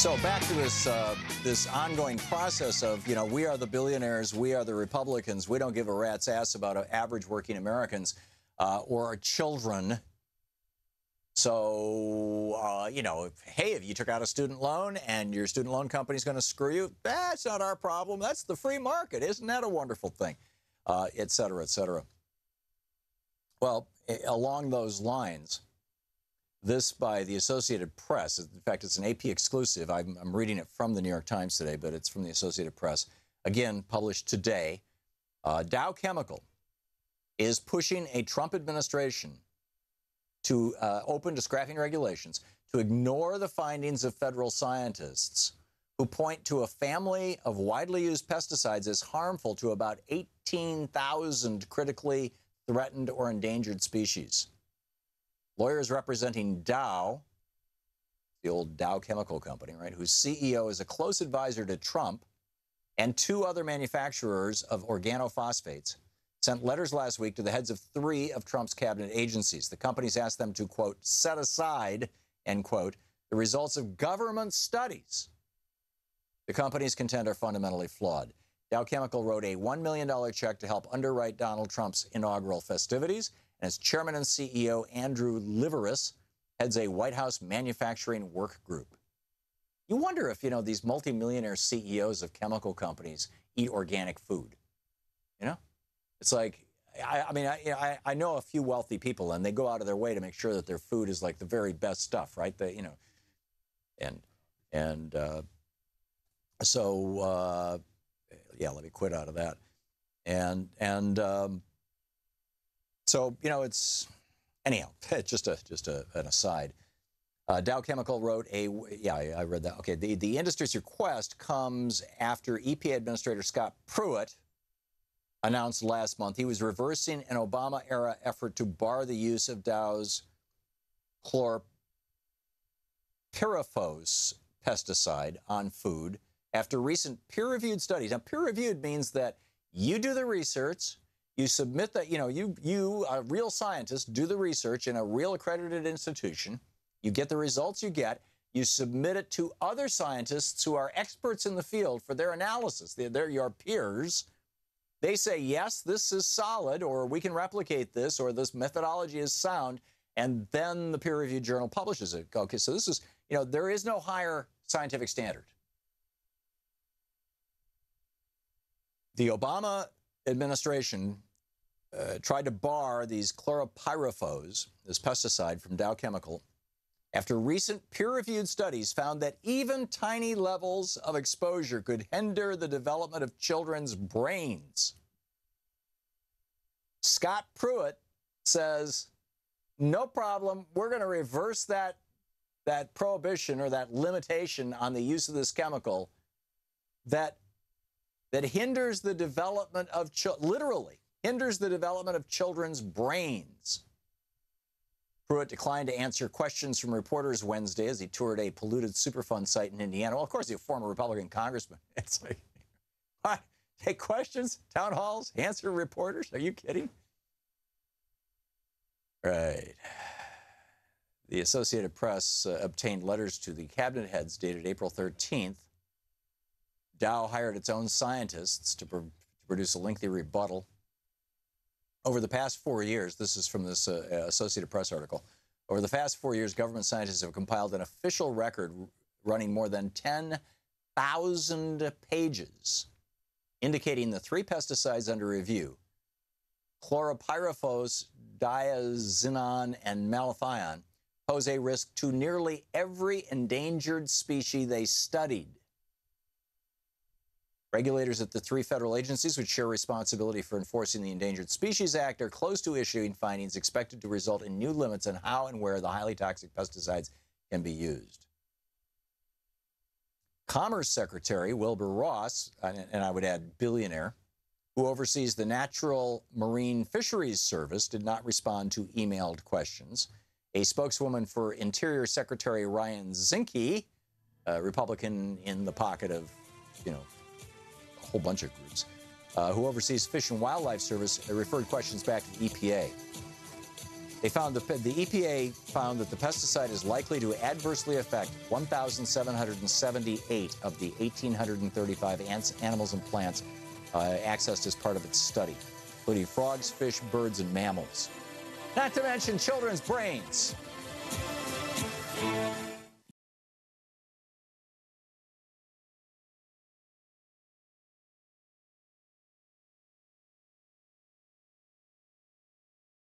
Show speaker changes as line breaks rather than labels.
So back to this ongoing process of, we are the billionaires, we are the Republicans, we don't give a rat's ass about average working Americans or our children. So, hey, if you took out a student loan and your student loan company's going to screw you, that's not our problem. That's the free market. Isn't that a wonderful thing? Et cetera, et cetera. Well, along those lines, this by the Associated Press. In fact, it's an AP exclusive. I'm reading it from the New York Times today, but it's from the Associated Press. Again, published today. Dow Chemical is pushing a Trump administration to open to scrapping regulations to ignore the findings of federal scientists who point to a family of widely used pesticides as harmful to about 18,000 critically threatened or endangered species. Lawyers representing Dow, the old Dow Chemical Company, right, whose CEO is a close advisor to Trump, and two other manufacturers of organophosphates, sent letters last week to the heads of 3 of Trump's cabinet agencies. The companies asked them to, quote, set aside, end quote, the results of government studies the companies contend are fundamentally flawed. Dow Chemical wrote a $1 million check to help underwrite Donald Trump's inaugural festivities. And its chairman and CEO, Andrew Liveris, heads a White House manufacturing work group. You wonder if, these multimillionaire CEOs of chemical companies eat organic food. It's like, I know a few wealthy people, and they go out of their way to make sure that their food is like the very best stuff, right? So let me quit out of that. So, it's, anyhow, just an aside. Dow Chemical wrote I read that. Okay, the industry's request comes after EPA Administrator Scott Pruitt announced last month he was reversing an Obama-era effort to bar the use of Dow's chlorpyrifos pesticide on food after recent peer-reviewed studies. Now, peer-reviewed means that you do the research, you submit that, you, a real scientist, do the research in a real accredited institution. You get the results you get. You submit it to other scientists who are experts in the field for their analysis. They're your peers. They say, yes, this is solid, or we can replicate this, or this methodology is sound, and then the peer-reviewed journal publishes it. Okay, so this is, there is no higher scientific standard. The Obama administration tried to bar these chlorpyrifos, this pesticide from Dow Chemical, after recent peer-reviewed studies found that even tiny levels of exposure could hinder the development of children's brains. Scott Pruitt says, no problem, we're going to reverse that prohibition or that limitation on the use of this chemical that hinders the development of literally hinders the development of children's brains. Pruitt declined to answer questions from reporters Wednesday as he toured a polluted Superfund site in Indiana. Well, of course, he's a former Republican congressman. It's like, what? Take questions, town halls, answer reporters? Are you kidding? Right. The Associated Press obtained letters to the cabinet heads dated April 13th. Dow hired its own scientists to produce a lengthy rebuttal. Over the past 4 years, this is from this Associated Press article, over the past 4 years, government scientists have compiled an official record running more than 10,000 pages, indicating the 3 pesticides under review, chlorpyrifos, diazinon, and malathion, pose a risk to nearly every endangered species they studied. Regulators at the 3 federal agencies, which share responsibility for enforcing the Endangered Species Act, are close to issuing findings expected to result in new limits on how and where the highly toxic pesticides can be used. Commerce Secretary Wilbur Ross, and I would add billionaire, who oversees the Natural Marine Fisheries Service, did not respond to emailed questions. A spokeswoman for Interior Secretary Ryan Zinke, a Republican in the pocket of, a whole bunch of groups, who oversees Fish and Wildlife Service, referred questions back to the EPA. They found the EPA found that the pesticide is likely to adversely affect 1,778 of the 1,835 animals and plants accessed as part of its study, including frogs, fish, birds, and mammals. Not to mention children's brains.